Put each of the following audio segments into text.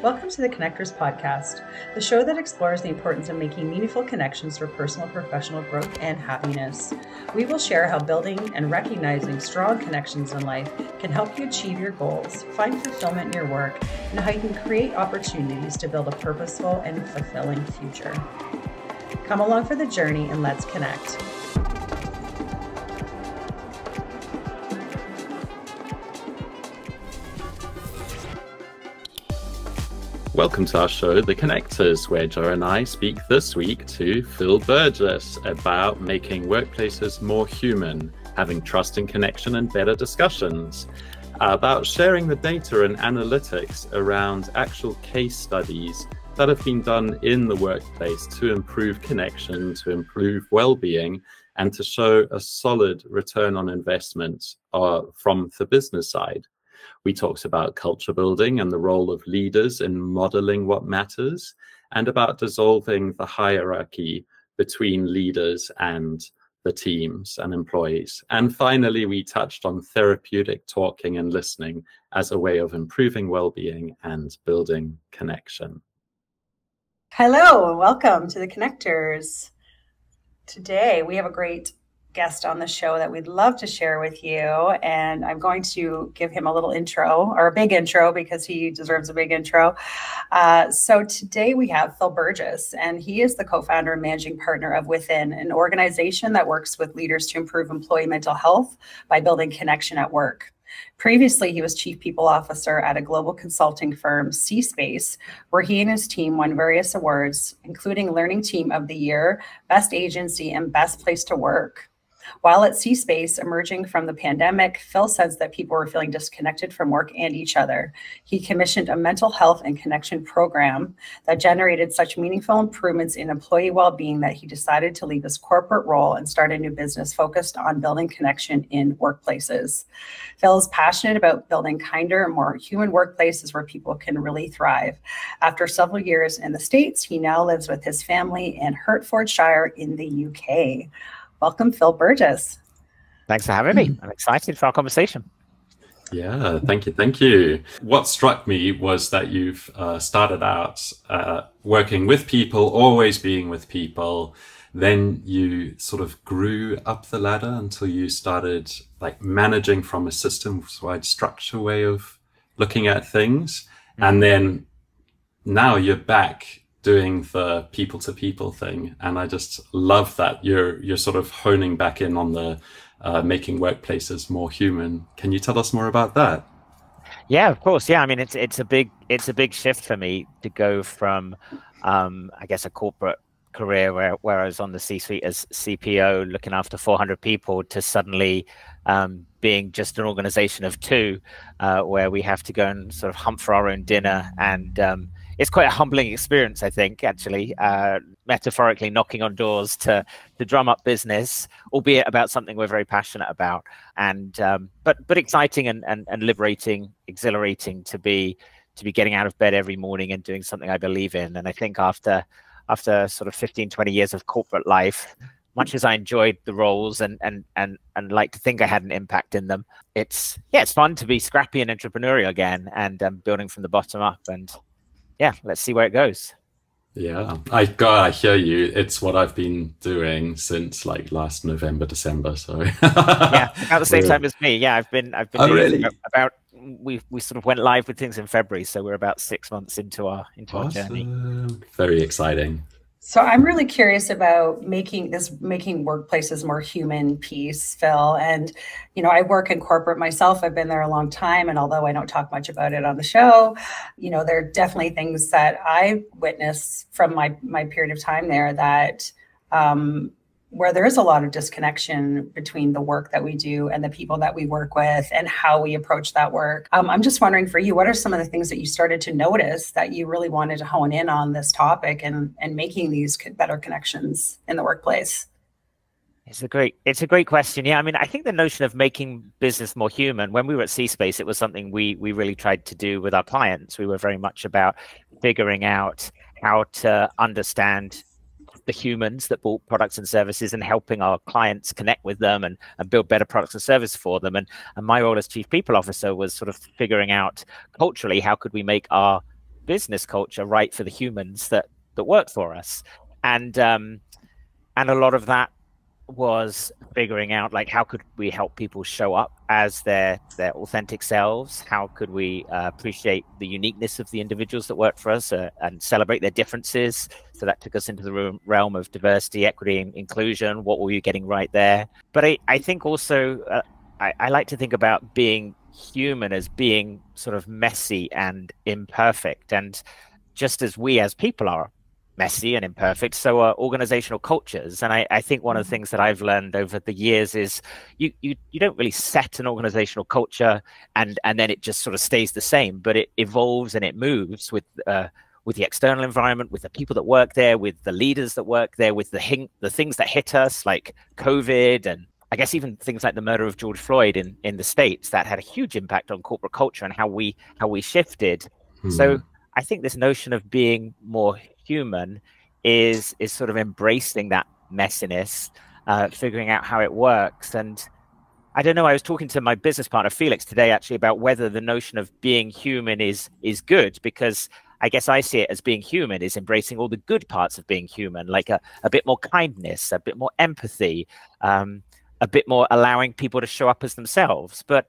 Welcome to the Connectors Podcast, the show that explores the importance of making meaningful connections for personal and professional growth and happiness. We will share how building and recognizing strong connections in life can help you achieve your goals, find fulfillment in your work, and how you can create opportunities to build a purposeful and fulfilling future. Come along for the journey and let's connect. Welcome to our show, The Connectors, where Joe and I speak this week to Phil Burgess about making workplaces more human, having trust and connection and better discussions, about sharing the data and analytics around actual case studies that have been done in the workplace to improve connection, to improve well-being, and to show a solid return on investment from the business side. We talked about culture building and the role of leaders in modeling what matters, and about dissolving the hierarchy between leaders and the teams and employees. And finally, we touched on therapeutic talking and listening as a way of improving well-being and building connection. Hello, and welcome to the Connectors. Today, we have a great guest on the show that we'd love to share with you. And I'm going to give him a little intro, or a big intro, because he deserves a big intro. So today we have Phil Burgess, and he is the co-founder and managing partner of Within, an organization that works with leaders to improve employee mental health by building connection at work. Previously, he was chief people officer at a global consulting firm, C-Space, where he and his team won various awards, including Learning Team of the Year, Best Agency, and Best Place to Work. While at C-Space, emerging from the pandemic, Phil says that people were feeling disconnected from work and each other. He commissioned a mental health and connection program that generated such meaningful improvements in employee well-being that he decided to leave his corporate role and start a new business focused on building connection in workplaces. Phil is passionate about building kinder and more human workplaces where people can really thrive. After several years in the States, he now lives with his family in Hertfordshire in the UK. Welcome, Phil Burgess. Thanks for having me. I'm excited for our conversation. Yeah, thank you. Thank you. What struck me was that you've started out working with people, always being with people. Then you sort of grew up the ladder until you started like managing from a system-wide structure way of looking at things. And then now you're back doing the people to people thing. And I just love that you're sort of honing back in on the making workplaces more human. Can you tell us more about that? Yeah, of course. Yeah, I mean, it's a big shift for me to go from, I guess, a corporate career where I was on the C-suite as CPO, looking after 400 people, to suddenly being just an organization of two, where we have to go and sort of hunt for our own dinner. And it's quite a humbling experience, I think, actually, metaphorically knocking on doors to drum up business, albeit about something we're very passionate about. And but exciting and liberating, exhilarating to be getting out of bed every morning and doing something I believe in. And I think after sort of 15, 20 years of corporate life, much as I enjoyed the roles and like to think I had an impact in them, it's fun to be scrappy and entrepreneurial again, and building from the bottom up. And yeah, let's see where it goes. Yeah, I hear you. It's what I've been doing since like last November, December. So yeah, about the same time as me. Yeah, I've been oh, doing really? about we sort of went live with things in February, so we're about 6 months into our journey. Very exciting. So I'm really curious about making workplaces more human piece, Phil. And, you know, I work in corporate myself. I've been there a long time. And although I don't talk much about it on the show, you know, there are definitely things that I witness from my period of time there that where there is a lot of disconnection between the work that we do and the people that we work with and how we approach that work. I'm just wondering for you, what are some of the things that you started to notice that you really wanted to hone in on this topic and making these better connections in the workplace? It's a great question. Yeah, I mean, I think the notion of making business more human, when we were at C-Space, it was something we really tried to do with our clients. We were very much about figuring out how to understand the humans that bought products and services and helping our clients connect with them and build better products and services for them. And my role as chief people officer was sort of figuring out culturally, how could we make our business culture right for the humans that work for us? And a lot of that was figuring out, like, how could we help people show up as their authentic selves? How could we appreciate the uniqueness of the individuals that work for us, and celebrate their differences? So that took us into the realm of diversity, equity, and inclusion. What were we getting right there? But I think also I like to think about being human as being sort of messy and imperfect. And just as we as people are messy and imperfect, so are organizational cultures. And I think one of the things that I've learned over the years is you don't really set an organizational culture and then it just sort of stays the same, but it evolves and it moves with the external environment, with the people that work there, with the leaders that work there, with the things that hit us, like COVID, and I guess even things like the murder of George Floyd in the States, that had a huge impact on corporate culture and how we shifted. So I think this notion of being more human is sort of embracing that messiness, figuring out how it works. And I don't know, I was talking to my business partner Felix today actually about whether the notion of being human is good, because I guess I see it as being human is embracing all the good parts of being human, like a bit more kindness, a bit more empathy, a bit more allowing people to show up as themselves. But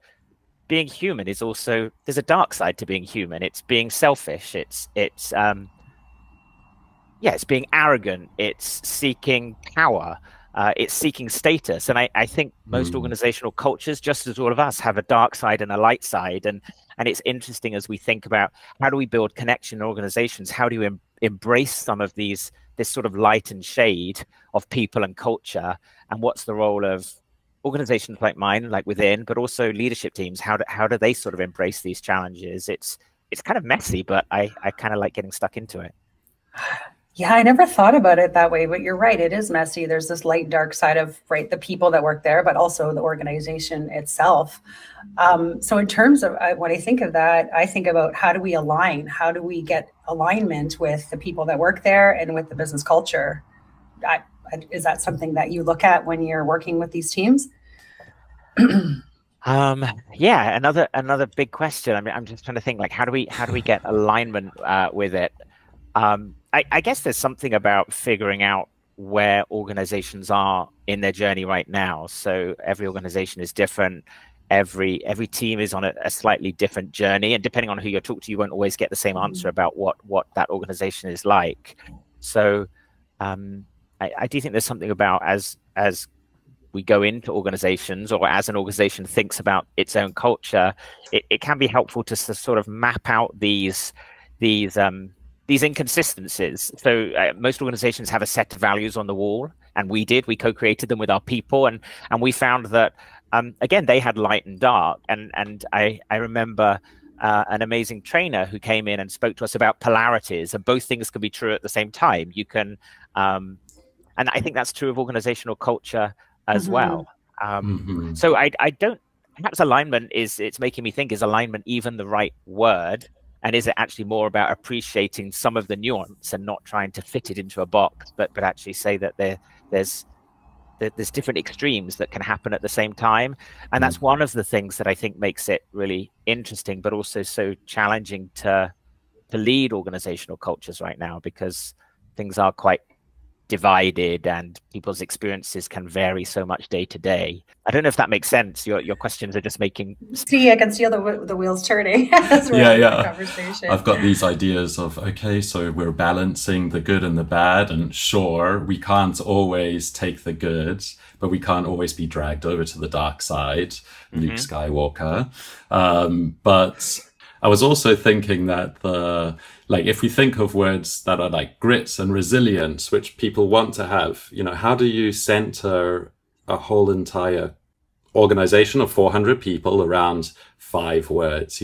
being human is also, there's a dark side to being human. It's being selfish. It's being arrogant. It's seeking power. It's seeking status. And I think most organizational cultures, just as all of us, have a dark side and a light side. And it's interesting as we think about how do we build connection in organizations? How do you embrace some of this sort of light and shade of people and culture? And what's the role of organizations like mine, like Within, but also leadership teams? How do they sort of embrace these challenges? It's kind of messy, but I kind of like getting stuck into it. Yeah, I never thought about it that way, but you're right. It is messy. There's this light, dark side of, right, the people that work there, but also the organization itself. So in terms of when I think of that, I think about how do we align? How do we get alignment with the people that work there and with the business culture? Is that something that you look at when you're working with these teams? Yeah, another big question. I mean, I'm just trying to think, like, how do we get alignment with it? I guess there's something about figuring out where organizations are in their journey right now. So every organization is different. Every team is on a slightly different journey, and depending on who you talk to, you won't always get the same answer about what that organization is like. So I do think there's something about as we go into organizations, or as an organization thinks about its own culture, it can be helpful to sort of map out these inconsistencies. So most organizations have a set of values on the wall, and we co-created them with our people, and we found that again, they had light and dark. And I remember an amazing trainer who came in and spoke to us about polarities, and both things can be true at the same time. You can and I think that's true of organizational culture as well. So I don't, perhaps alignment it's making me think, is alignment even the right word? And is it actually more about appreciating some of the nuance and not trying to fit it into a box, but actually say that there's different extremes that can happen at the same time? And that's one of the things that I think makes it really interesting, but also so challenging to lead organizational cultures right now, because things are quite divided and people's experiences can vary so much day to day. I don't know if that makes sense. Your questions are just making... See, I can see the wheels turning as we're having the conversation. I've got these ideas of, okay, so we're balancing the good and the bad, and sure, we can't always take the good, but we can't always be dragged over to the dark side, Luke Skywalker. But I was also thinking that if we think of words that are like grit and resilience, which people want to have, how do you center a whole entire organization of 400 people around 5 words?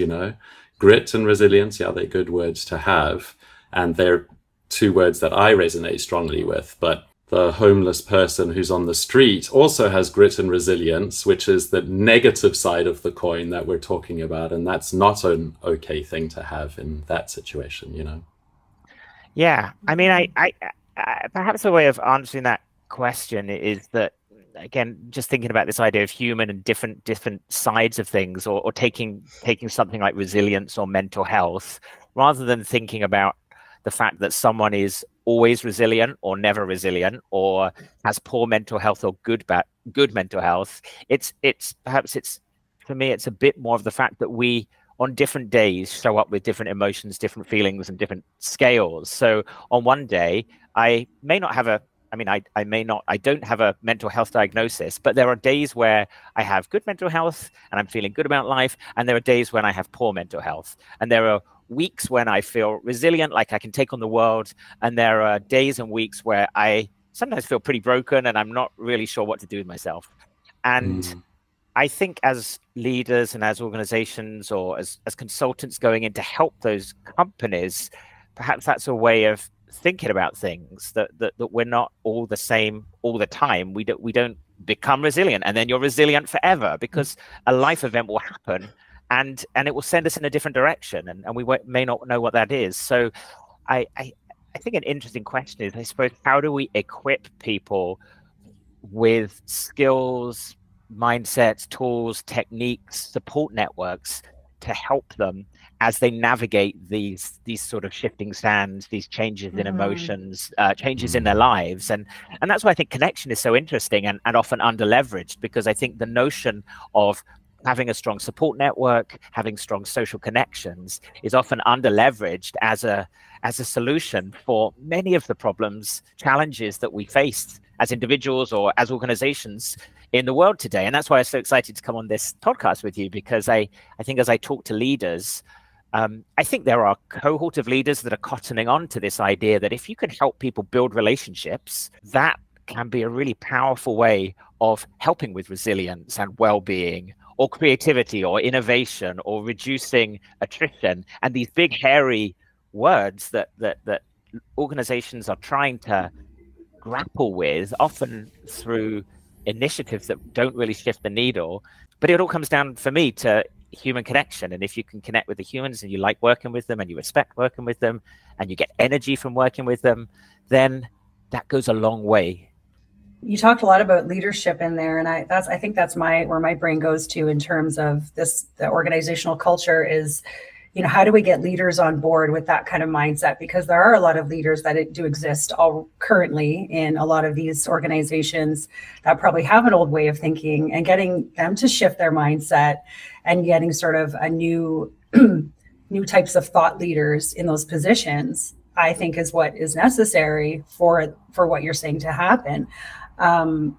Grit and resilience, they're good words to have, and they're 2 words that I resonate strongly with. But the homeless person who's on the street also has grit and resilience, which is the negative side of the coin that we're talking about. And that's not an okay thing to have in that situation, Yeah. I mean, I perhaps a way of answering that question is that, again, just thinking about this idea of human and different sides of things, or taking something like resilience or mental health. rather than thinking about the fact that someone is always resilient or never resilient or has poor mental health or good mental health. It's perhaps it's for me, it's a bit more of the fact that we on different days show up with different emotions, different feelings, and different scales. So on one day, I may not have a I don't have a mental health diagnosis, but there are days where I have good mental health and I'm feeling good about life. And there are days when I have poor mental health. And there are weeks when I feel resilient, like I can take on the world. And there are days and weeks where I sometimes feel pretty broken and I'm not really sure what to do with myself. And I think as leaders and as organizations or as consultants going in to help those companies, perhaps that's a way of thinking about things that we're not all the same all the time. We don't become resilient and then you're resilient forever, because a life event will happen and it will send us in a different direction, and we may not know what that is. So I think an interesting question is, I suppose, how do we equip people with skills, mindsets, tools, techniques, support networks to help them as they navigate these sort of shifting sands, these changes in emotions, changes in their lives. And that's why I think connection is so interesting and often under leveraged, because I think the notion of having a strong support network, having strong social connections is often under leveraged as a solution for many of the problems, challenges that we face as individuals or as organizations in the world today. And that's why I'm so excited to come on this podcast with you, because I think as I talk to leaders, I think there are a cohort of leaders that are cottoning on to this idea that if you can help people build relationships, that can be a really powerful way of helping with resilience and well-being or creativity or innovation or reducing attrition. And these big, hairy words that organizations are trying to grapple with, often through initiatives that don't really shift the needle. But it all comes down, for me, to human connection. And if you can connect with the humans and you like working with them and you respect working with them and you get energy from working with them, then that goes a long way. You talked a lot about leadership in there, and I think that's where my brain goes to in terms of this. The organizational culture is, how do we get leaders on board with that kind of mindset? Because there are a lot of leaders that do exist all currently in a lot of these organizations that probably have an old way of thinking, and getting them to shift their mindset and getting sort of a new types of thought leaders in those positions, I think is what is necessary for what you're saying to happen.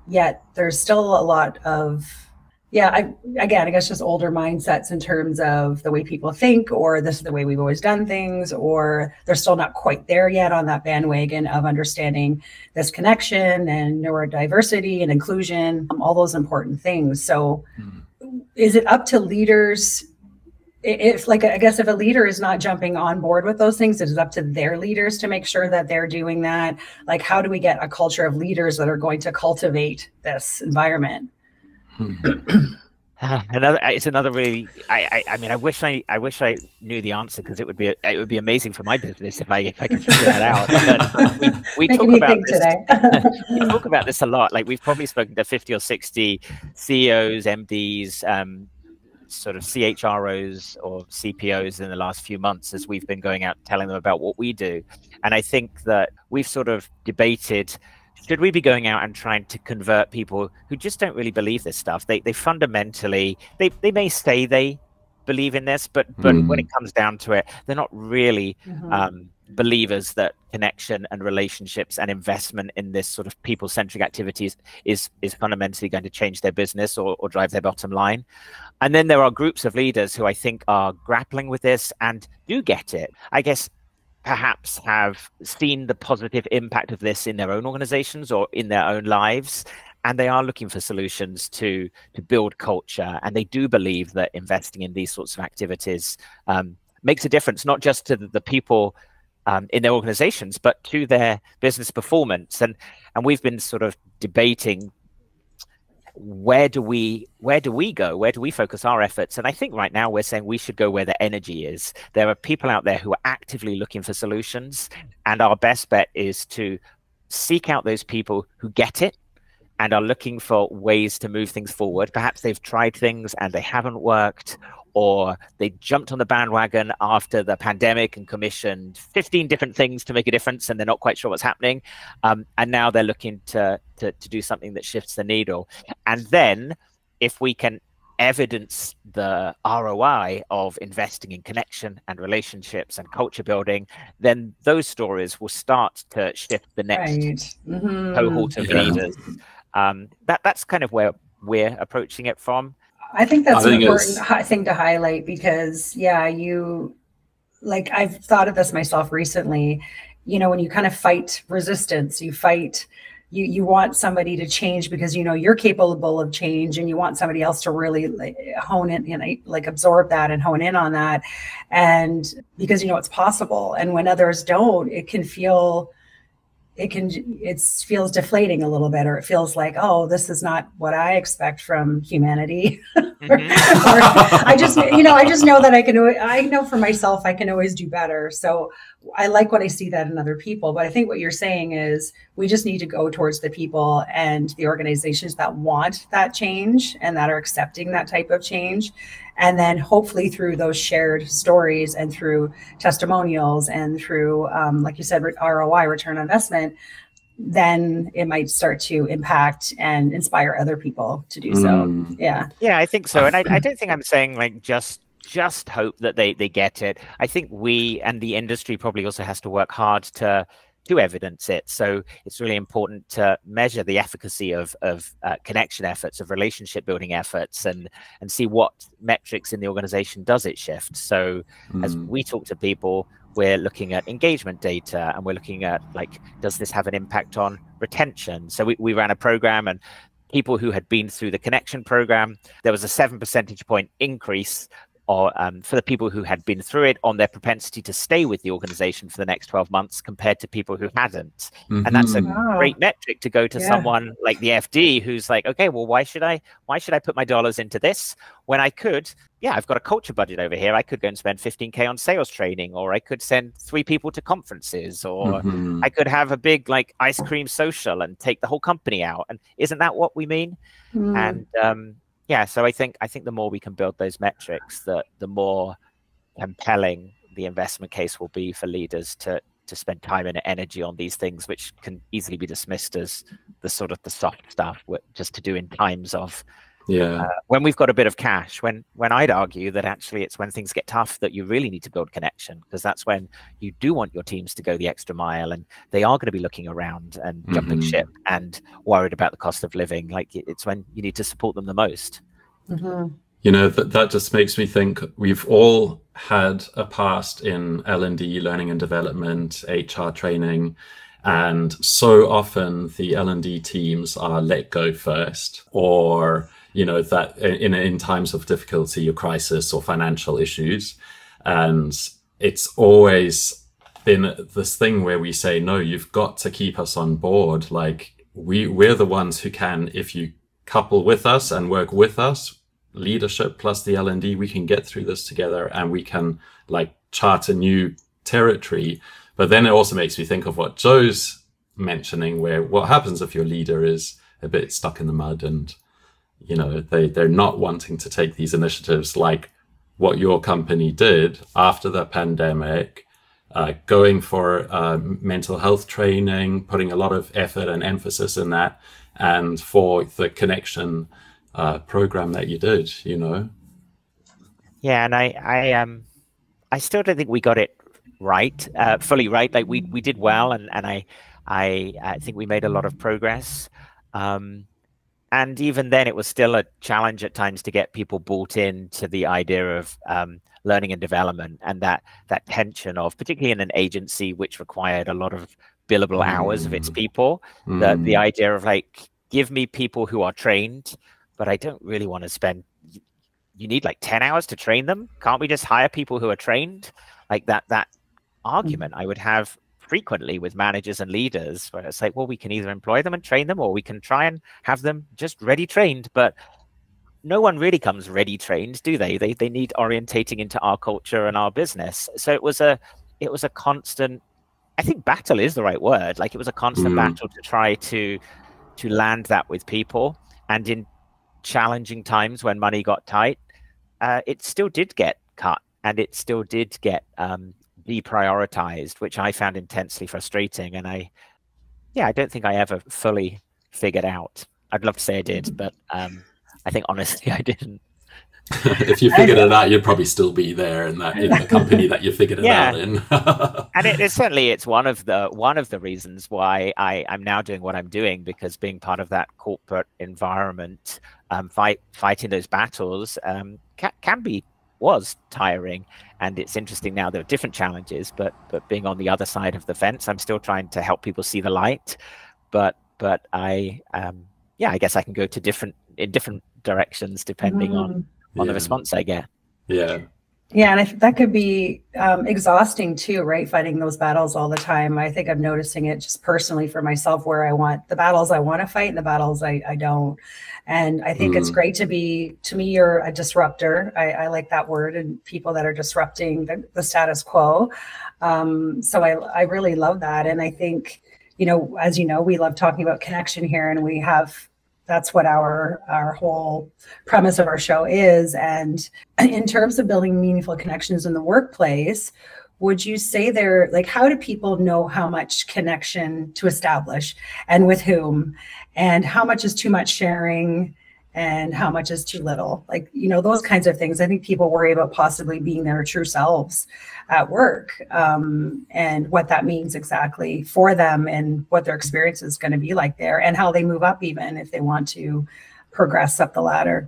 Yet there's still a lot of, I guess just older mindsets in terms of the way people think, or this is the way we've always done things, or they're still not quite there yet on that bandwagon of understanding this connection and neurodiversity and inclusion, all those important things. So is it up to leaders? If a leader is not jumping on board with those things, it is up to their leaders to make sure that they're doing that. Like, how do we get a culture of leaders that are going to cultivate this environment? It's another really. I wish I knew the answer, because it would be amazing for my business if I could figure that out. We talk about this today. We talk about this a lot. Like, we've probably spoken to 50 or 60 CEOs, MDs, sort of CHROs or CPOs in the last few months as we've been going out telling them about what we do. And I think that we've sort of debated, should we be going out and trying to convert people who just don't really believe this stuff? They fundamentally, they may say they believe in this, but when it comes down to it, they're not really believers that connection and relationships and investment in this sort of people-centric activities is fundamentally going to change their business or drive their bottom line. And then there are groups of leaders who I think are grappling with this and do get it. I guess perhaps have seen the positive impact of this in their own organizations or in their own lives, and they are looking for solutions to build culture. And they do believe that investing in these sorts of activities makes a difference, not just to the people in their organizations, but to their business performance. And we've been sort of debating, where do we go? Where do we focus our efforts? And I think right now we're saying we should go where the energy is. There are people out there who are actively looking for solutions, and our best bet is to seek out those people who get it and are looking for ways to move things forward. Perhaps they've tried things and they haven't worked, or they jumped on the bandwagon after the pandemic and commissioned 15 different things to make a difference, and they're not quite sure what's happening. And now they're looking to do something that shifts the needle. And then if we can evidence the ROI of investing in connection and relationships and culture building, then those stories will start to shift the next cohort of leaders. That's kind of where we're approaching it from. I think that's an important thing to highlight, because I've thought of this myself recently. When you kind of fight resistance, you want somebody to change because you're capable of change, and you want somebody else to really hone in, absorb that and hone in on that, and because it's possible. And when others don't, it feels deflating a little bit, or it feels like, oh, this is not what I expect from humanity. Or I just know that I know for myself, I can always do better. So I like when I see that in other people. But I think what you're saying is we just need to go towards the people and the organizations that want that change and that are accepting that type of change. And then hopefully through those shared stories and through testimonials and through, like you said, ROI, return on investment, then it might start to impact and inspire other people to do so. Yeah, I think so. And I don't think I'm saying just hope that they get it. I think we and the industry probably also has to work hard to evidence it. So it's really important to measure the efficacy of connection efforts, of relationship building efforts, and see what metrics in the organization does it shift. So as we talk to people, we're looking at engagement data, and we're looking at does this have an impact on retention? So we ran a program, and people who had been through the connection program, there was a 7 percentage point increase for the people who had been through it on their propensity to stay with the organization for the next 12 months compared to people who hadn't. And that's a great metric to go to someone like the FD who's like, okay, well, why should I put my dollars into this when I could, I've got a culture budget over here. I could go and spend 15K on sales training, or I could send 3 people to conferences, or I could have a big ice cream social and take the whole company out. And isn't that what we mean? And so I think the more we can build those metrics, the more compelling the investment case will be for leaders to spend time and energy on these things, which can easily be dismissed as the soft stuff, just to do in times of when we've got a bit of cash. When I'd argue that actually it's when things get tough that you really need to build connection, because that's when you do want your teams to go the extra mile, and they are going to be looking around and jumping ship and worried about the cost of living. It's when you need to support them the most. That just makes me think we've all had a past in L&D, learning and development, HR training, and so often the L&D teams are let go first, or that in times of difficulty or crisis or financial issues. And it's always been this thing where we say, no, you've got to keep us on board. We're the ones who can, if you couple with us and work with us, leadership plus the L&D, we can get through this together, and we can chart a new territory. But then it also makes me think of what Joe's mentioning, where what happens if your leader is a bit stuck in the mud, and they're not wanting to take these initiatives like what your company did after the pandemic, going for mental health training, putting a lot of effort and emphasis in that, and for the connection program that you did. And I still don't think we got it right, fully right. We did well, and I think we made a lot of progress. And even then, it was still a challenge at times to get people bought into the idea of learning and development, and that tension of, particularly in an agency which required a lot of billable hours of its people, the idea of give me people who are trained, but I don't really want to spend. You need 10 hours to train them. Can't we just hire people who are trained? That argument I would have frequently with managers and leaders, where it's well, we can either employ them and train them, or we can try and have them just ready trained. But no one really comes ready trained, do they? They need orientating into our culture and our business. So it was a constant, I think battle is the right word. It was a constant battle to try to land that with people. And in challenging times when money got tight, it still did get cut, and it still did get deprioritized, which I found intensely frustrating. And I don't think I ever fully figured out. I'd love to say I did, but I think honestly I didn't. If you figured it out, you'd probably still be there in the company that you figured it out in. And it's certainly one of the reasons why I'm now doing what I'm doing, because being part of that corporate environment, fighting those battles was tiring. And it's interesting now, there are different challenges, but being on the other side of the fence, I'm still trying to help people see the light. But I guess I can go to in different directions depending on the response I get. Yeah, and that could be exhausting too, right? Fighting those battles all the time. I think I'm noticing it just personally for myself, where I want the battles I want to fight and the battles I don't. And I think it's great to me, you're a disruptor. I like that word, and people that are disrupting the status quo. So I really love that. And I think, as you know, we love talking about connection here, and that's what our whole premise of our show is. And in terms of building meaningful connections in the workplace, would you say how do people know how much connection to establish and with whom, and how much is too much sharing and how much is too little? Those kinds of things. I think people worry about possibly being their true selves at work, and what that means exactly for them, and what their experience is going to be like there, and how they move up, even if they want to progress up the ladder.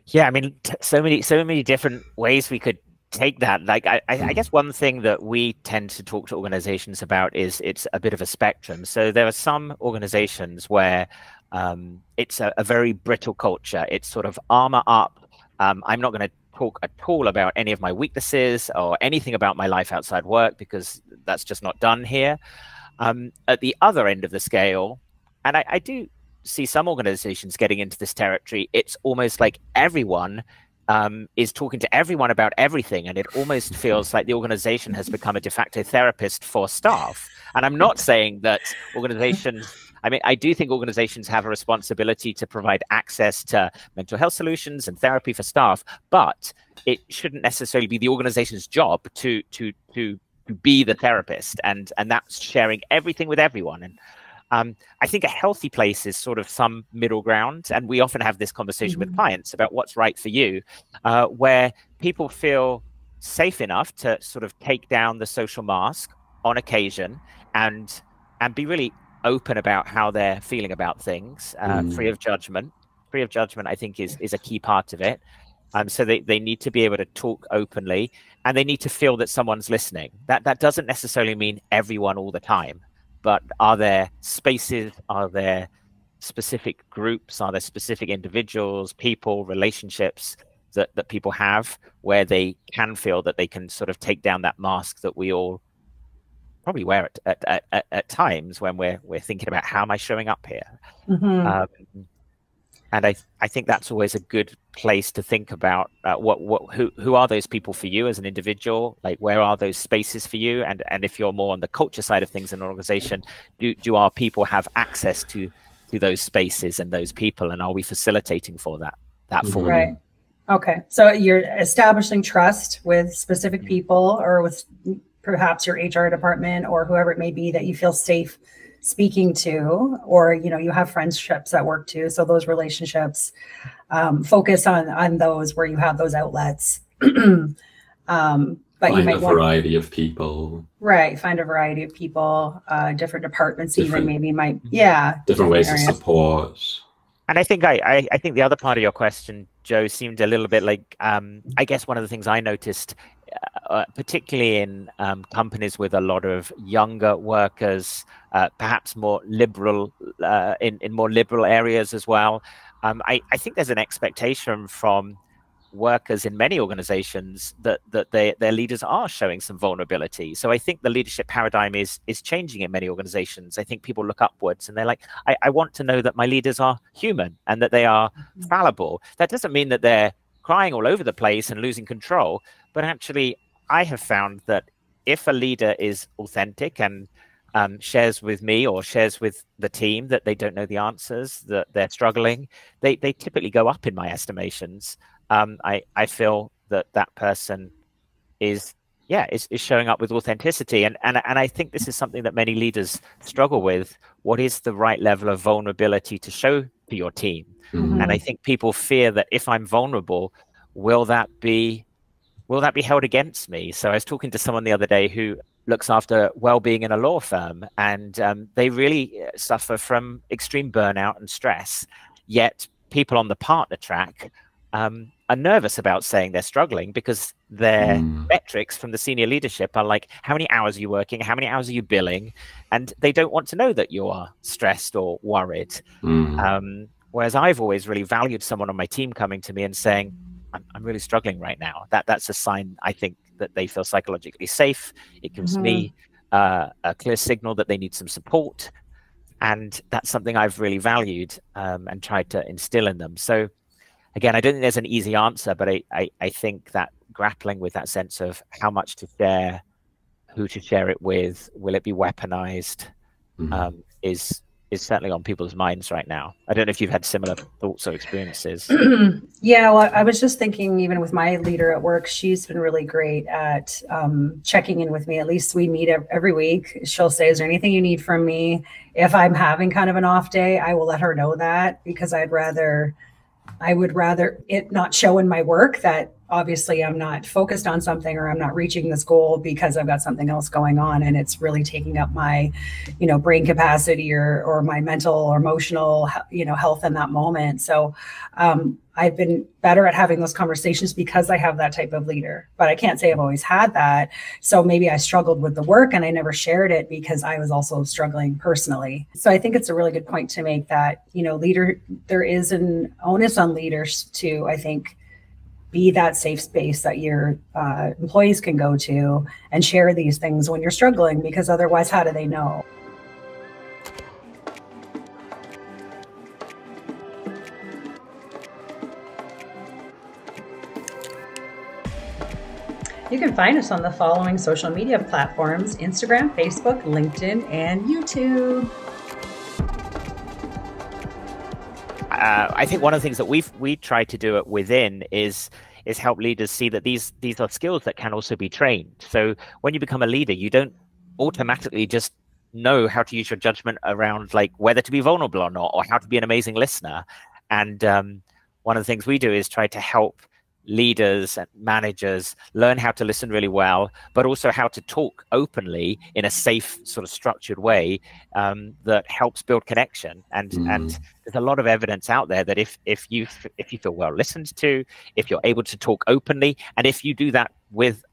Yeah, I mean, so many different ways we could take that. I guess one thing that we tend to talk to organizations about is it's a bit of a spectrum. So there are some organizations where it's a very brittle culture. It's sort of armor up. I'm not going to talk at all about any of my weaknesses or anything about my life outside work, because that's just not done here. At the other end of the scale, and I do see some organizations getting into this territory, it's almost like everyone is talking to everyone about everything, and it almost feels like the organization has become a de facto therapist for staff. And I'm not saying that organizations, I do think organizations have a responsibility to provide access to mental health solutions and therapy for staff, but it shouldn't necessarily be the organization's job to be the therapist, and that's sharing everything with everyone. And I think a healthy place is sort of some middle ground. And we often have this conversation with clients about what's right for you, where people feel safe enough to sort of take down the social mask on occasion and be really open about how they're feeling about things, free of judgment. Free of judgment, I think, is a key part of it. So they need to be able to talk openly, and they need to feel that someone's listening. That doesn't necessarily mean everyone all the time. But are there spaces, are there specific groups, are there specific individuals, people, relationships that people have where they can feel that they can sort of take down that mask that we all probably wear at times when we're thinking about, how am I showing up here? And I think that's always a good place to think about who are those people for you as an individual? Like, where are those spaces for you? And if you're more on the culture side of things in an organization, do our people have access to those spaces and those people? And are we facilitating for that for them? Right. Okay. So you're establishing trust with specific people, or with perhaps your HR department or whoever it may be that you feel safe speaking to, or you have friendships at work too. So those relationships, focus on those where you have those outlets. But find you might a variety of people. Right. Find a variety of people, different departments, even maybe different ways areas. Of support. And I think I think the other part of your question, Joe, seemed a little bit like, I guess one of the things I noticed, particularly in companies with a lot of younger workers, perhaps more liberal, in more liberal areas as well. I think there's an expectation from workers in many organizations that their leaders are showing some vulnerability. So I think the leadership paradigm is changing in many organizations. I think people look upwards and they're like, I want to know that my leaders are human and that they are fallible. That doesn't mean that they're crying all over the place and losing control, but actually I have found that if a leader is authentic and shares with me or shares with the team that they don't know the answers, that they're struggling, they typically go up in my estimations. I feel that that person is showing up with authenticity, and I think this is something that many leaders struggle with. What is the right level of vulnerability to show to your team? And I think people fear that if I'm vulnerable, will that be held against me? So I was talking to someone the other day who looks after well-being in a law firm, and they really suffer from extreme burnout and stress. Yet people on the partner track are nervous about saying they're struggling because their metrics from the senior leadership are like, how many hours are you working? How many hours are you billing? And they don't want to know that you are stressed or worried. Whereas I've always really valued someone on my team coming to me and saying, I'm really struggling right now. That's a sign, I think, that they feel psychologically safe. It gives me a clear signal that they need some support. And that's something I've really valued and tried to instill in them. So again, I don't think there's an easy answer, but I think that grappling with that sense of how much to share, who to share it with, will it be weaponized, is certainly on people's minds right now. I don't know if you've had similar thoughts or experiences. Yeah, well, I was just thinking, even with my leader at work, she's been really great at checking in with me. At least we meet every week. She'll say, is there anything you need from me? If I'm having kind of an off day, I will let her know that, because I would rather it not show in my work that obviously I'm not focused on something, or I'm not reaching this goal because I've got something else going on and it's really taking up my, brain capacity or my mental or emotional, health in that moment. So I've been better at having those conversations because I have that type of leader, but I can't say I've always had that. So maybe I struggled with the work and I never shared it because I was also struggling personally. So I think it's a really good point to make that, there is an onus on leaders to, I think, be that safe space that your employees can go to and share these things when you're struggling, because otherwise, how do they know? You can find us on the following social media platforms: Instagram, Facebook, LinkedIn, and YouTube. I think one of the things that we try to do at Within is help leaders see that these are skills that can also be trained. So when you become a leader, you don't automatically just know how to use your judgment around like whether to be vulnerable or not, or how to be an amazing listener. And one of the things we do is try to help leaders and managers learn how to listen really well, but also how to talk openly in a safe, sort of structured way that helps build connection. And there's a lot of evidence out there that if you feel well listened to, if you're able to talk openly, and if you do that with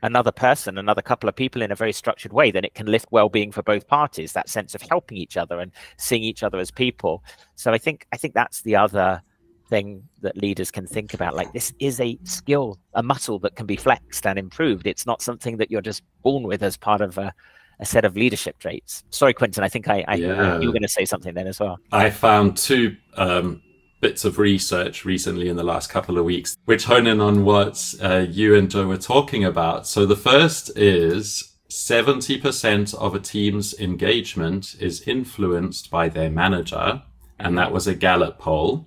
another person, another couple of people in a very structured way, then it can lift well-being for both parties, that sense of helping each other and seeing each other as people. So I think that's the other thing that leaders can think about. Like, this is a skill, a muscle that can be flexed and improved. It's not something that you're just born with as part of a set of leadership traits. Sorry, Quentin, I think you were going to say something then as well. I found two bits of research recently in the last couple of weeks, which hone in on what you and Joe were talking about. So the first is 70% of a team's engagement is influenced by their manager. And that was a Gallup poll.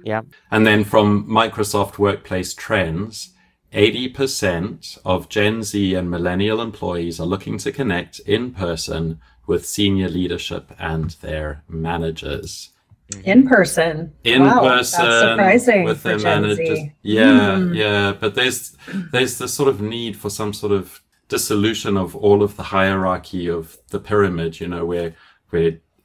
Yeah. And then from Microsoft Workplace Trends, 80% of Gen Z and millennial employees are looking to connect in person with senior leadership and their managers. In person. Wow, that's surprising with their for Gen managers. Z. Yeah. But there's this sort of need for some sort of dissolution of all of the hierarchy of the pyramid, where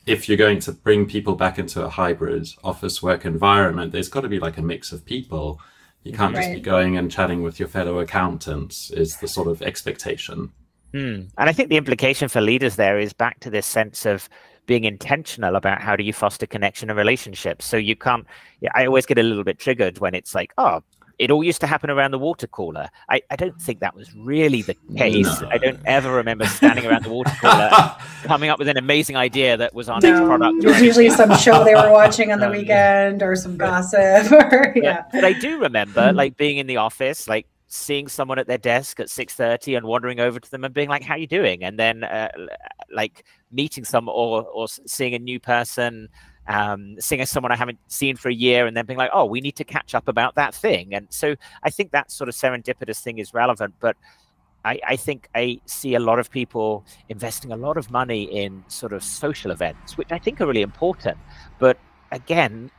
if you're going to bring people back into a hybrid office work environment, there's got to be like a mix of people. You can't just be going and chatting with your fellow accountants, is the sort of expectation. And I think the implication for leaders there is back to this sense of being intentional about how do you foster connection and relationships. So you can't, I always get a little bit triggered when it's like, oh, it all used to happen around the water cooler. I don't think that was really the case. No. I don't ever remember standing around the water cooler coming up with an amazing idea that was our next product. It was usually some show they were watching on the weekend or some gossip. But I do remember like being in the office, like seeing someone at their desk at 6:30 and wandering over to them and being like, how you doing? And then like meeting some or seeing a new person, seeing someone I haven't seen for a year and then being like, oh, we need to catch up about that thing. And so I think that sort of serendipitous thing is relevant, but I think I see a lot of people investing a lot of money in sort of social events, which I think are really important. But again,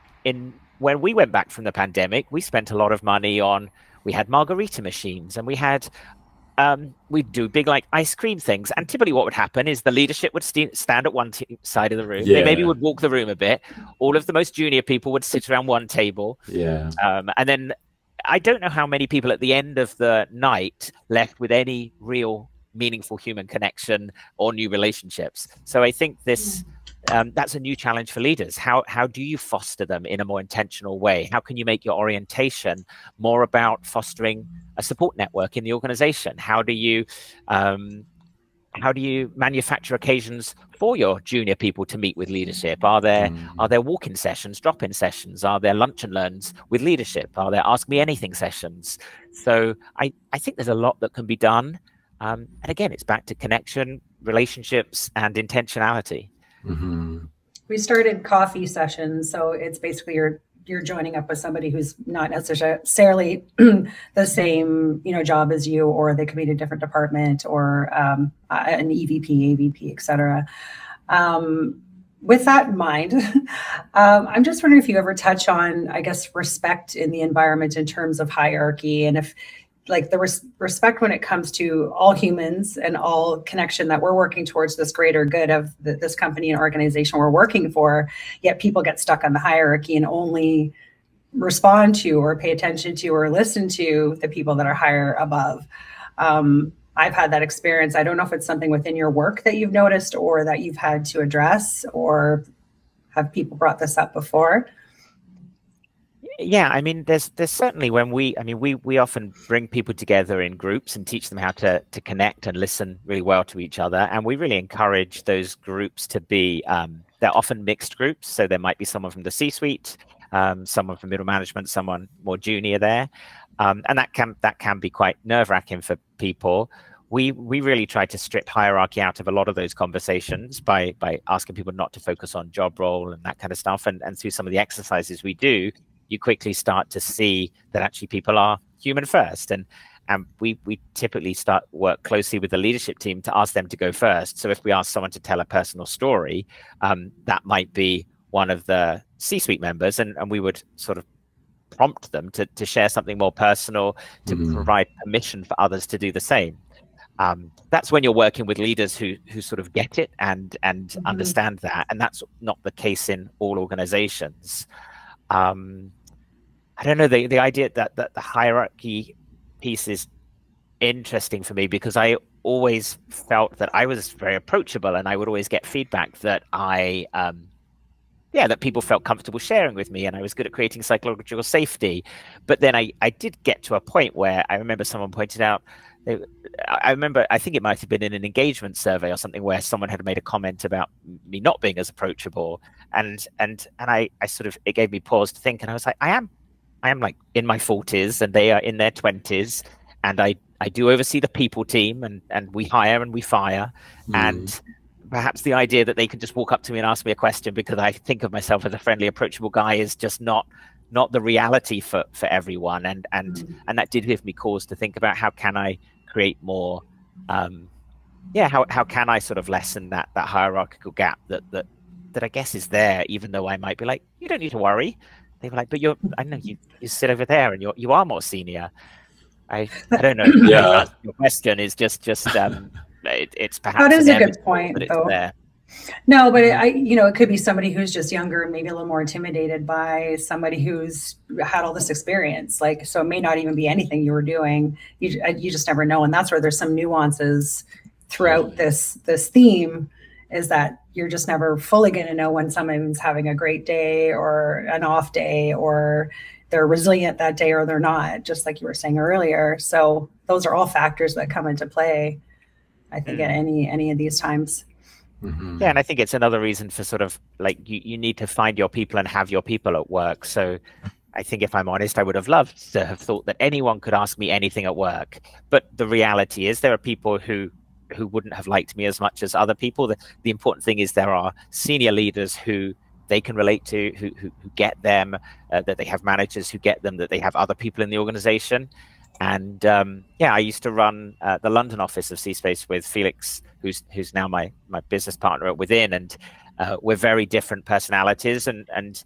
when we went back from the pandemic, we spent a lot of money on, we had margarita machines and we'd do big like ice cream things. And typically what would happen is the leadership would stand at one side of the room. They maybe would walk the room a bit. All of the most junior people would sit around one table. And then I don't know how many people at the end of the night left with any real meaningful human connection or new relationships. So I think this that's a new challenge for leaders. How do you foster them in a more intentional way? How can you make your orientation more about fostering a support network in the organization? How do you manufacture occasions for your junior people to meet with leadership? Are there walk-in sessions, drop-in sessions? Are there lunch and learns with leadership? Are there ask me anything sessions? So I think there's a lot that can be done. And again, it's back to connection, relationships, and intentionality. We started coffee sessions, so it's basically you're joining up with somebody who's not necessarily the same job as you, or they could be in a different department, or an EVP, AVP, etc. With that in mind, I'm just wondering if you ever touch on, I guess, respect in the environment in terms of hierarchy, and if like the respect when it comes to all humans and all connection that we're working towards this greater good of this company and organization we're working for, yet people get stuck on the hierarchy and only respond to or pay attention to or listen to the people that are higher above. I've had that experience. I don't know if it's something within your work that you've noticed or that you've had to address, or have people brought this up before? Yeah, I mean, there's certainly when we often bring people together in groups and teach them how to connect and listen really well to each other. And we really encourage those groups to be, they're often mixed groups. So there might be someone from the C-suite, someone from middle management, someone more junior there. And that can be quite nerve-wracking for people. We really try to strip hierarchy out of a lot of those conversations by asking people not to focus on job role and that kind of stuff. And through some of the exercises we do, you quickly start to see that actually people are human first. And we typically work closely with the leadership team to ask them to go first. So if we ask someone to tell a personal story, that might be one of the C-suite members, and we would sort of prompt them to share something more personal, to provide permission for others to do the same. That's when you're working with leaders who sort of get it and understand that. And that's not the case in all organizations. I don't know, the idea that the hierarchy piece is interesting for me, because I always felt that I was very approachable and I would always get feedback that that people felt comfortable sharing with me, and I was good at creating psychological safety. But then I did get to a point where I remember someone pointed out, I think it might have been in an engagement survey or something, where someone had made a comment about me not being as approachable, and I sort of, it gave me pause to think, and I was like, I am like in my 40s and they are in their 20s, and I do oversee the people team, and we hire and we fire, and perhaps the idea that they can just walk up to me and ask me a question because I think of myself as a friendly, approachable guy is just not the reality for everyone, and that did give me cause to think about how can I create more, how can I sort of lessen that hierarchical gap that I guess is there, even though I might be like, you don't need to worry. They were like, but I know you sit over there and you are more senior. I don't know. Yeah. Your question is just it's perhaps that is a good point, that it's though. there. No, but it could be somebody who's just younger and maybe a little more intimidated by somebody who's had all this experience. Like, so it may not even be anything you were doing. You just never know. And that's where there's some nuances throughout this theme, is that you're just never fully going to know when someone's having a great day or an off day, or they're resilient that day or they're not, just like you were saying earlier. So those are all factors that come into play, I think, at any of these times. Yeah, and I think it's another reason for sort of like you need to find your people and have your people at work. So I think if I'm honest, I would have loved to have thought that anyone could ask me anything at work. But the reality is there are people who wouldn't have liked me as much as other people. The important thing is there are senior leaders who they can relate to, who get them, that they have managers who get them, that they have other people in the organization. And yeah, I used to run the London office of C-Space with Felix, who's now my business partner at Within, and we're very different personalities, and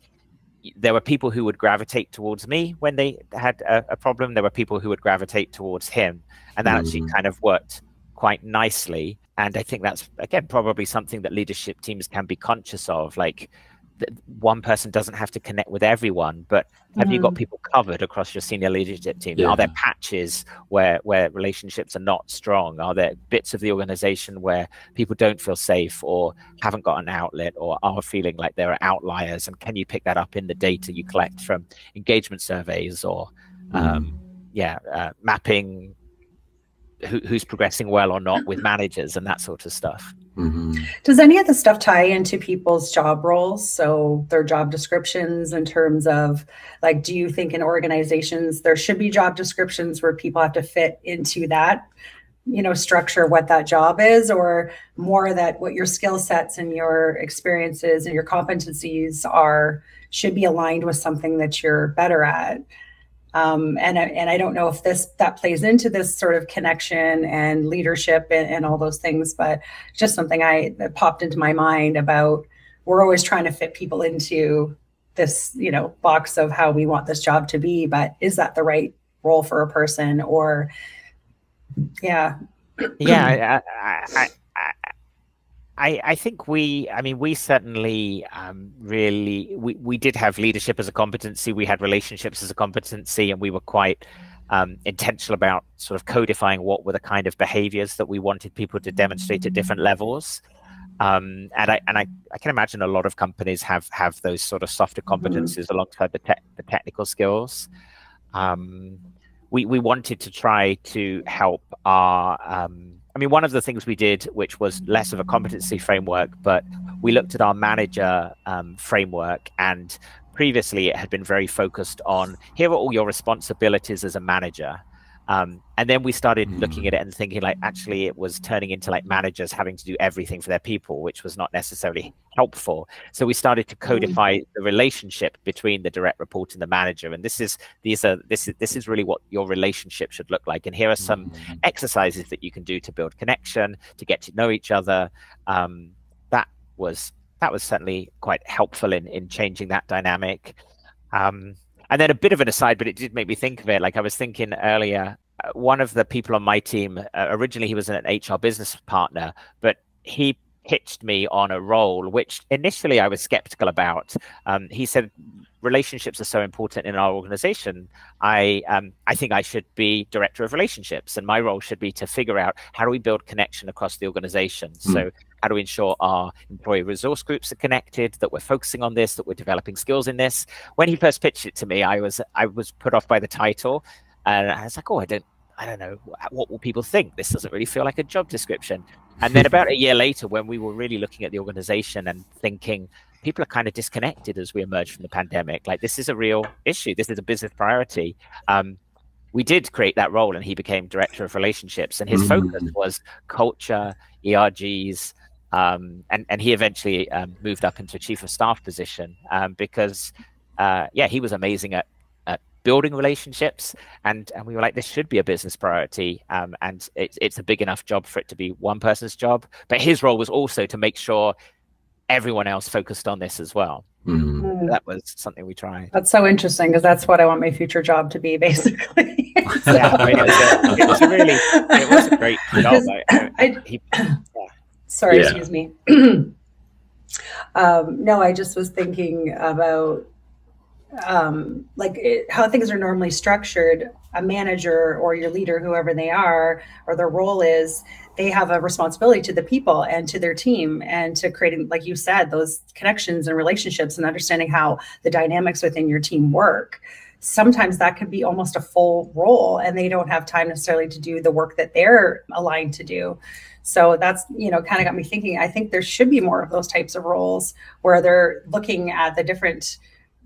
there were people who would gravitate towards me when they had a problem. There were people who would gravitate towards him, and that actually kind of worked quite nicely. And I think that's, again, probably something that leadership teams can be conscious of. Like, one person doesn't have to connect with everyone, but have you got people covered across your senior leadership team? Are there patches where relationships are not strong? Are there bits of the organization where people don't feel safe or haven't got an outlet or are feeling like there are outliers? And can you pick that up in the data you collect from engagement surveys or mapping who's progressing well or not with managers and that sort of stuff? Does any of the stuff tie into people's job roles? So their job descriptions, in terms of, like, do you think in organizations there should be job descriptions where people have to fit into that, structure, what that job is, or more that what your skill sets and your experiences and your competencies are should be aligned with something that you're better at? And I don't know if that plays into this sort of connection and leadership and all those things, but just something that popped into my mind about, we're always trying to fit people into this, box of how we want this job to be, but is that the right role for a person? Or I think we certainly we did have leadership as a competency. We had relationships as a competency, and we were quite intentional about sort of codifying what were the kind of behaviors that we wanted people to demonstrate at different levels. And I can imagine a lot of companies have those sort of softer competencies alongside the technical skills. We wanted to try to help our one of the things we did, which was less of a competency framework, but we looked at our manager framework, and previously it had been very focused on, here are all your responsibilities as a manager. And then we started looking at it and thinking, like, actually it was turning into like managers having to do everything for their people, which was not necessarily helpful. So we started to codify the relationship between the direct report and the manager. And this is really what your relationship should look like. And here are some exercises that you can do to build connection, to get to know each other. That was certainly quite helpful in changing that dynamic. And then a bit of an aside, but it did make me think of it. Like, I was thinking earlier, one of the people on my team, originally he was an HR business partner, but he pitched me on a role, which initially I was skeptical about. He said, relationships are so important in our organization. I think I should be director of relationships, and my role should be to figure out how do we build connection across the organization. So how do we ensure our employee resource groups are connected, that we're focusing on this, that we're developing skills in this? When he first pitched it to me, I was put off by the title, and I was like, oh, I don't know, what will people think? This doesn't really feel like a job description. And then about a year later, when we were really looking at the organization and thinking, people are kind of disconnected as we emerge from the pandemic. Like, this is a real issue. This is a business priority. We did create that role, and he became director of relationships, and his focus was culture, ERGs, and he eventually moved up into a chief of staff position because he was amazing at building relationships, and we were like, this should be a business priority, and it's a big enough job for it to be one person's job. But his role was also to make sure everyone else focused on this as well. That was something we tried. That's so interesting, because that's what I want my future job to be, basically. It was a great job. Sorry, excuse me. No, I just was thinking about how things are normally structured. A manager or your leader, whoever they are, or their role is, they have a responsibility to the people and to their team, and to creating, like you said, those connections and relationships, and understanding how the dynamics within your team work. Sometimes that could be almost a full role, and they don't have time necessarily to do the work that they're aligned to do. So that's, kind of got me thinking, I think there should be more of those types of roles where they're looking at the different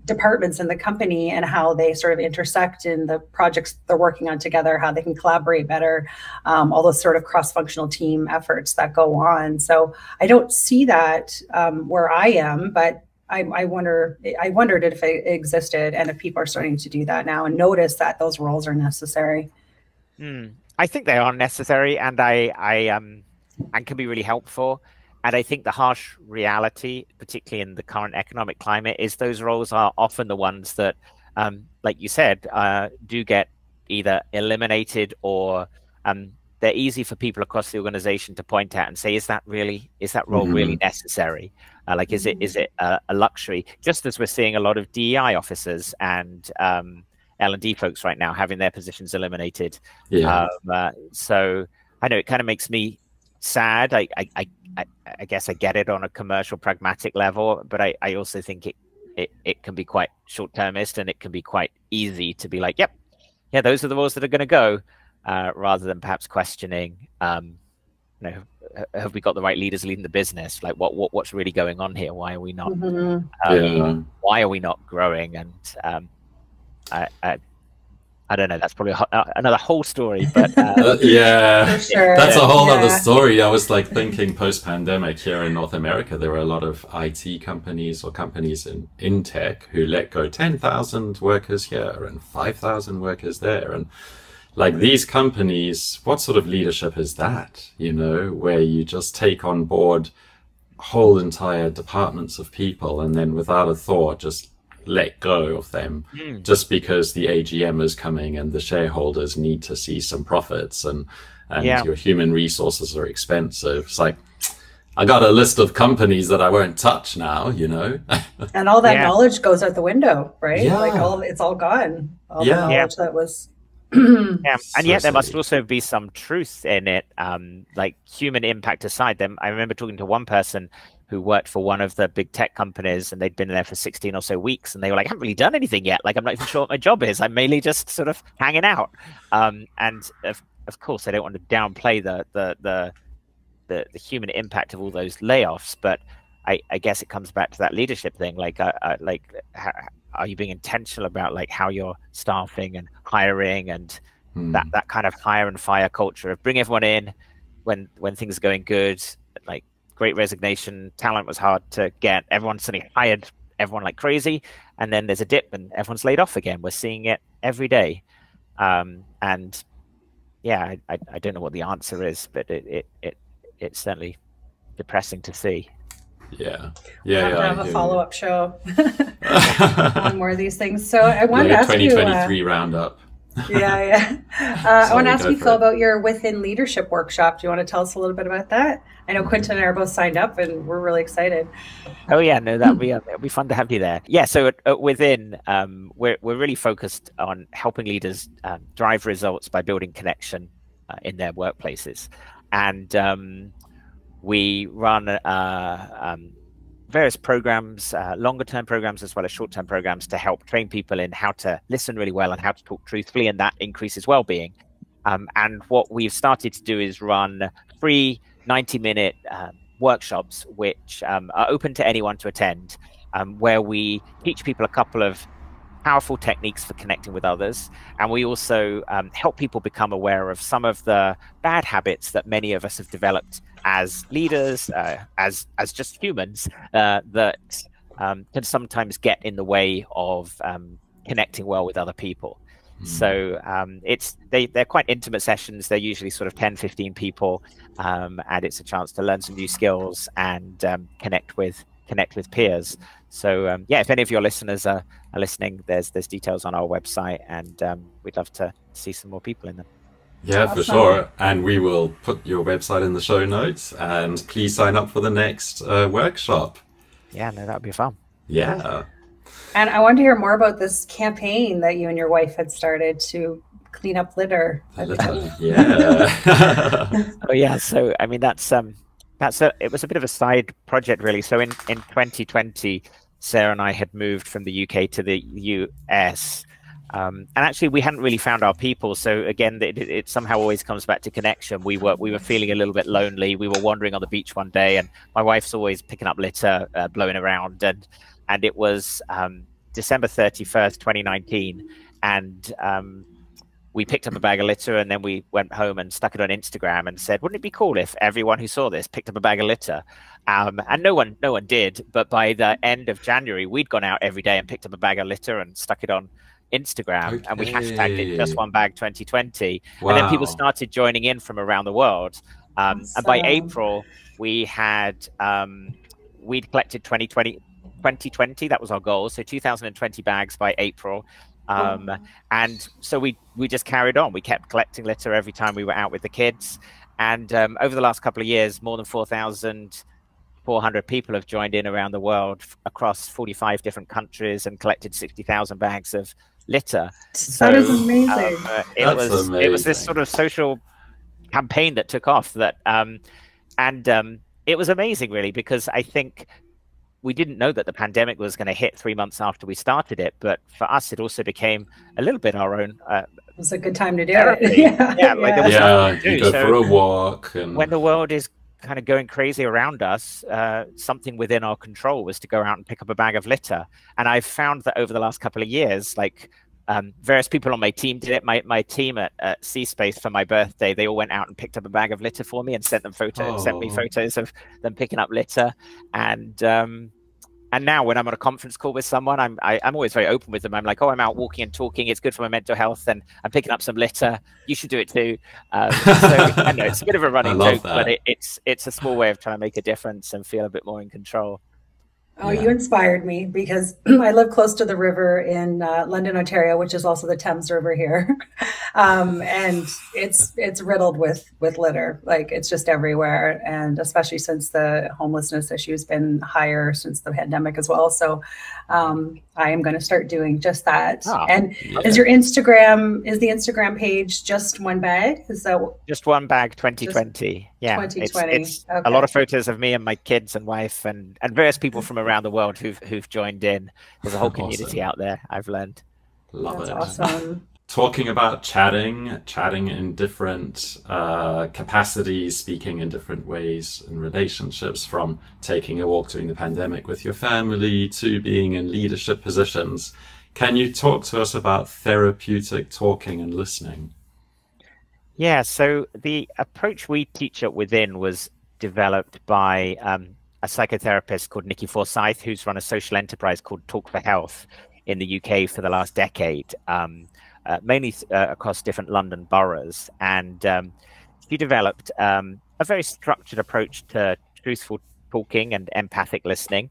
departments in the company and how they sort of intersect in the projects they're working on together, how they can collaborate better, all those sort of cross-functional team efforts that go on. So I don't see that where I am, but I wondered if it existed and if people are starting to do that now and notice that those roles are necessary. I think they are necessary, and and can be really helpful. And I think the harsh reality, particularly in the current economic climate, is those roles are often the ones that, like you said, do get either eliminated or they're easy for people across the organization to point out and say, is that role really necessary? Like, is it a luxury? Just as we're seeing a lot of DEI officers and L&D folks right now having their positions eliminated. So I know it kind of makes me sad. I guess I get it on a commercial, pragmatic level, but I also think it can be quite short-termist, and it can be quite easy to be like, yep, yeah, those are the roles that are going to go, rather than perhaps questioning, have we got the right leaders leading the business? Like, what's really going on here? Why are we not? Why are we not growing? And I don't know. That's probably another whole story, but yeah, sure. That's a whole other story. I was like thinking post-pandemic here in North America, there were a lot of IT companies or companies in tech who let go 10,000 workers here and 5,000 workers there. And like, these companies, what sort of leadership is that, where you just take on board whole entire departments of people and then without a thought just let go of them just because the AGM is coming and the shareholders need to see some profits and your human resources are expensive. It's like, I got a list of companies that I won't touch now, And all that knowledge goes out the window, right? Like it's all gone. All the knowledge that was and yet there must also be some truth in it, like human impact aside. I remember talking to one person who worked for one of the big tech companies, and they'd been there for 16 or so weeks, and they were like, I haven't really done anything yet. Like, I'm not even sure what my job is. I'm mainly just sort of hanging out. And of course, I don't want to downplay the human impact of all those layoffs, but I guess it comes back to that leadership thing. Like, are you being intentional about like how you're staffing and hiring and that kind of hire and fire culture of bring everyone in when things are going good, like Great Resignation, talent was hard to get. Everyone suddenly hired everyone like crazy, and then there's a dip and everyone's laid off again. We're seeing it every day, and yeah, I don't know what the answer is, but it's certainly depressing to see. Yeah, we'll have a follow-up show on more of these things. So I wanted to ask 2023 roundup. I want to ask you, Phil, about your Within Leadership workshop. Do you want to tell us a little bit about that? I know Quentin and I are both signed up, and we're really excited. Oh yeah, no, that'll be fun to have you there. Yeah, so at Within, we're really focused on helping leaders drive results by building connection in their workplaces, and we run various programs, longer-term programs as well as short-term programs to help train people in how to listen really well and how to talk truthfully, and that increases well-being. And what we've started to do is run free 90-minute workshops, which are open to anyone to attend, where we teach people a couple of powerful techniques for connecting with others, and we also help people become aware of some of the bad habits that many of us have developed as leaders, as just humans, that can sometimes get in the way of connecting well with other people. So they're quite intimate sessions. They're usually sort of 10-15 people, and it's a chance to learn some new skills and connect with peers. So yeah, if any of your listeners are listening, there's details on our website, and we'd love to see some more people in them. Yeah, awesome. For sure. And we will put your website in the show notes, and please sign up for the next workshop. Yeah, no, that would be fun. Yeah. And I wanted to hear more about this campaign that you and your wife had started to clean up litter. Yeah. Oh yeah. So I mean, it was a bit of a side project, really. So in 2020, Sarah and I had moved from the UK to the US. And actually, we hadn't really found our people. So again, it somehow always comes back to connection. We were feeling a little bit lonely. We were wandering on the beach one day, and my wife's always picking up litter, blowing around, and it was December 31st, 2019, and we picked up a bag of litter, and then we went home and stuck it on Instagram and said, wouldn't it be cool if everyone who saw this picked up a bag of litter? And no one did. But by the end of January, we'd gone out every day and picked up a bag of litter and stuck it on Instagram, and we hashtagged it Just One Bag 2020. Wow. And then people started joining in from around the world. And by April, we had we'd collected 2020. That was our goal. So 2020 bags by April. And so we just carried on. We kept collecting litter every time we were out with the kids. And over the last couple of years, more than 4,400 people have joined in around the world across 45 different countries and collected 60,000 bags of litter. That is amazing. It was this sort of social campaign that took off, that it was amazing, really, because I think we didn't know that the pandemic was going to hit 3 months after we started it, but for us, it also became a little bit our own. It was a good time to do therapy. it. You go for a walk. And when the world is kind of going crazy around us, something within our control was to go out and pick up a bag of litter. And I've found that over the last couple of years, like various people on my team did it. My team at C Space for my birthday, they all went out and picked up a bag of litter for me and sent me photos of them picking up litter. And now when I'm on a conference call with someone, I'm always very open with them. I'm like, oh, I'm out walking and talking. It's good for my mental health, and I'm picking up some litter. You should do it too. So I know it's a bit of a running joke, but it's a small way of trying to make a difference and feel a bit more in control. Oh, you inspired me, because I live close to the river in London, Ontario, which is also the Thames River here. And it's riddled with litter. Like, it's just everywhere. And especially since the homelessness issue has been higher since the pandemic as well. So I am going to start doing just that. And is the Instagram page Just One Bag? Is that Just One Bag 2020? Yeah, 2020. It's a lot of photos of me and my kids and wife and various people from around the world who've joined in. There's a whole community out there, I've learned. Love it. Awesome. Talking about chatting in different capacities, speaking in different ways in relationships, from taking a walk during the pandemic with your family to being in leadership positions. Can you talk to us about therapeutic talking and listening? Yeah, so the approach we teach at Within was developed by a psychotherapist called Nikki Forsyth, who's run a social enterprise called Talk for Health in the UK for the last decade, mainly across different London boroughs. And she developed a very structured approach to truthful talking and empathic listening,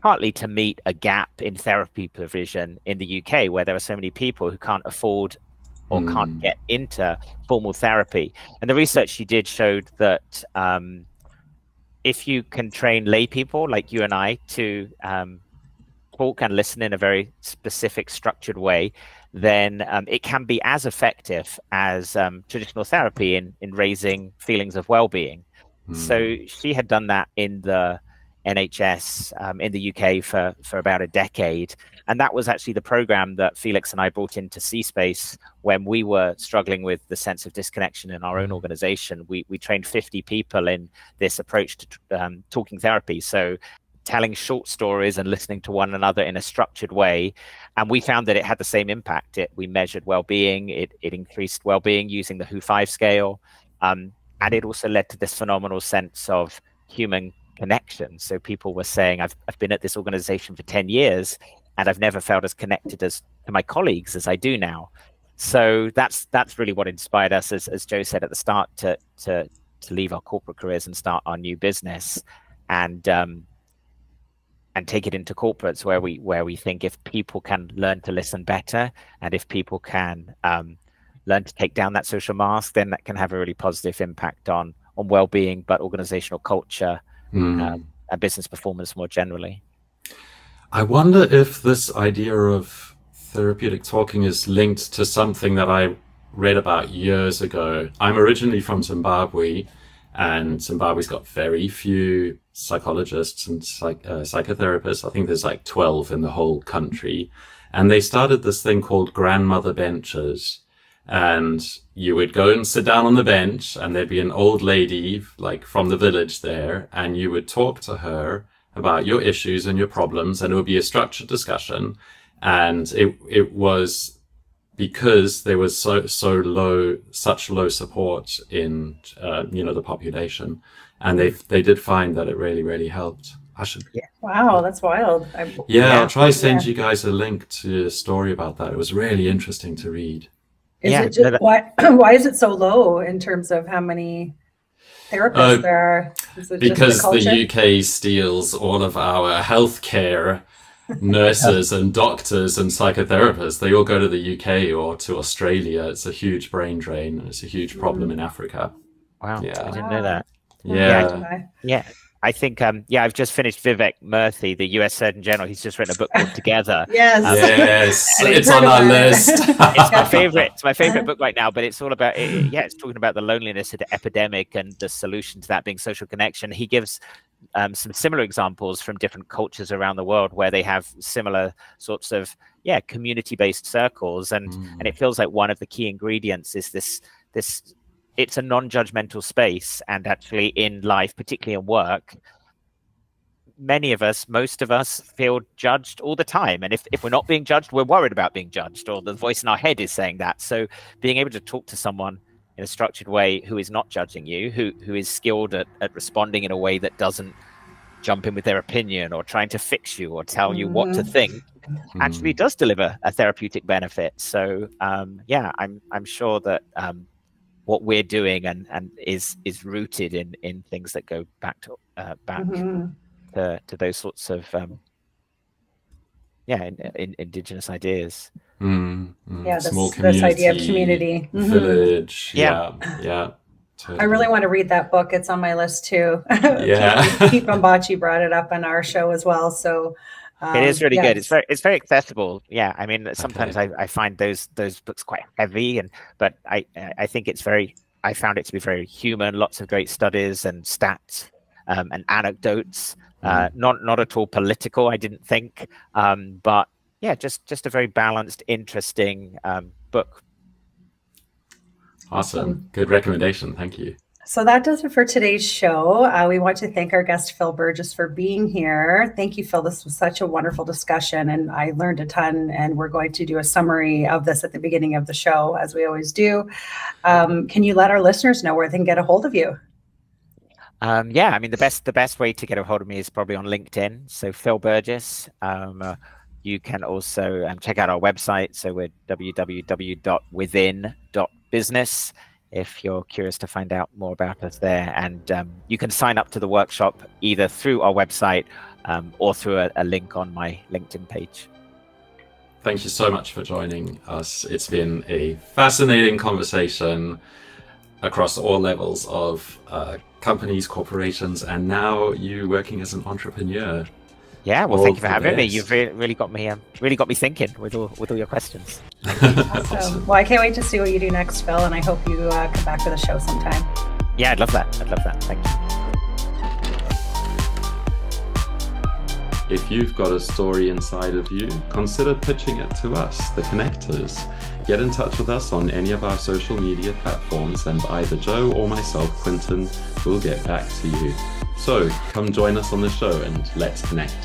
partly to meet a gap in therapy provision in the UK, where there are so many people who can't afford or can't get into formal therapy. And the research she did showed that if you can train lay people like you and I to talk and listen in a very specific, structured way, then it can be as effective as traditional therapy in raising feelings of well-being. So she had done that in the NHS in the UK for about a decade. And that was actually the program that Felix and I brought into C Space when we were struggling with the sense of disconnection in our own organization. We trained 50 people in this approach to talking therapy. So telling short stories and listening to one another in a structured way. And we found that it had the same impact. We measured well-being. It increased well-being using the WHO-5 scale. And it also led to this phenomenal sense of human connection. So people were saying, I've been at this organization for 10 years and I've never felt as connected to my colleagues as I do now. So that's really what inspired us, as Joe said at the start, to leave our corporate careers and start our new business and take it into corporates, where we think if people can learn to listen better, and if people can learn to take down that social mask, then that can have a really positive impact on well-being, but organizational culture and business performance more generally. I wonder if this idea of therapeutic talking is linked to something that I read about years ago. I'm originally from Zimbabwe, and Zimbabwe's got very few psychologists and psychotherapists. I think there's like 12 in the whole country. And they started this thing called grandmother benches. And you would go and sit down on the bench, and there'd be an old lady like from the village there, and you would talk to her about your issues and your problems, and it would be a structured discussion. And it was because there was such low support in the population, and they did find that it really helped. Yeah. Wow, that's wild. I'll try send you guys a link to a story about that. It was really interesting to read. Why is it so low in terms of how many therapists there are? Because the UK steals all of our healthcare nurses and doctors and psychotherapists. They all go to the UK or to Australia. It's a huge brain drain, and it's a huge problem in Africa. Wow, yeah. I didn't know that. Yeah. I think, I've just finished Vivek Murthy, the US Surgeon General. He's just written a book called Together. Yes, it's on our list. It's my favorite. It's my favorite book right now. But it's all about, it's talking about the loneliness epidemic and the solution to that being social connection. He gives some similar examples from different cultures around the world where they have similar sorts of community-based circles, and it feels like one of the key ingredients is this. It's a non-judgmental space, and actually in life, particularly in work, most of us feel judged all the time. And if we're not being judged, we're worried about being judged, or the voice in our head is saying that. So being able to talk to someone in a structured way who is not judging you, who is skilled at responding in a way that doesn't jump in with their opinion or trying to fix you or tell you what to think, actually does deliver a therapeutic benefit. So I'm sure that what we're doing and is rooted in things that go back to those sorts of indigenous ideas. Small community, this idea of community, village. Totally. I really want to read that book. It's on my list too. Pete Bombachi brought it up on our show as well. So it is really good. It's very accessible. Yeah, I mean, sometimes I find those books quite heavy, but I think I found it to be very human. Lots of great studies and stats and anecdotes. Not at all political, I didn't think, but just a very balanced, interesting book. Awesome. Good recommendation. Thank you. So that does it for today's show. We want to thank our guest, Phil Burgess, for being here. Thank you, Phil. This was such a wonderful discussion, and I learned a ton, and we're going to do a summary of this at the beginning of the show, as we always do. Can you let our listeners know where they can get a hold of you? I mean, the best way to get a hold of me is probably on LinkedIn. So Phil Burgess. You can also check out our website. So we're www.within.business. If you're curious to find out more about us there. And you can sign up to the workshop either through our website or through a link on my LinkedIn page. Thank you so much for joining us. It's been a fascinating conversation across all levels of companies, corporations, and now you working as an entrepreneur. Yeah, well, thank you for having me. You've really got me thinking with all your questions. Awesome. Well, I can't wait to see what you do next, Phil, and I hope you come back for the show sometime. Yeah, I'd love that. Thank you. If you've got a story inside of you, consider pitching it to us, the Connectors. Get in touch with us on any of our social media platforms, and either Joe or myself, Quentin, will get back to you. So come join us on the show and let's connect.